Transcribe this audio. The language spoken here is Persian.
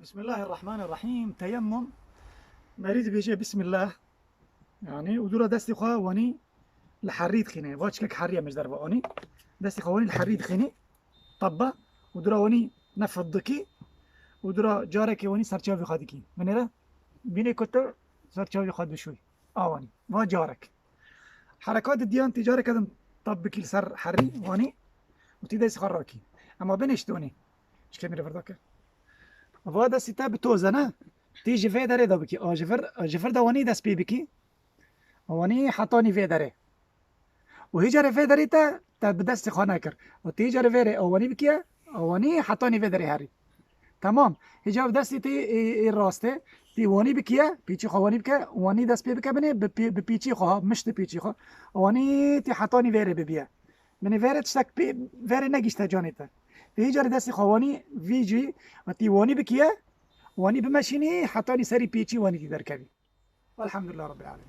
بسم الله الرحمن الرحيم. تيمم مريض بيجي بسم الله يعني ودورا دستي خوا واني لحريد خيني واتشكك حريه مش دربا واني دستي خوا واني لحريد خيني طبا ودورا واني نفضكي ودورا جارك واني سرچاوي خادكي منيرا بيني كتر سرچاوي خاد بشوي اواني ما جارك حركات الديان تجارك هذا طبكي لسر حري واني وتيدا يسخراكي اما بينش دوني ايش كلمه فرداك وهذا ستا بتوزنه تيجي في داره ده بكي جفر ده واني دست بي بكي واني حطاني في داره وهيجر في داره تا بدست خانه کر و تيجر في واني بكي واني حطاني في داره هري تمام هيجر دستی تی راسته تی واني بكي بيچي خواني بكي واني دست بي بكي بني بيچي خو مشت بيچي خو واني تی حطاني في ببيه من في تشتك بي في نگیشته جانیته هيجر دستی خواني فيجي و تی واني بكي واني بمشيني حطاني سري بيچي واني تي دركبي والحمد لله رب العالمين.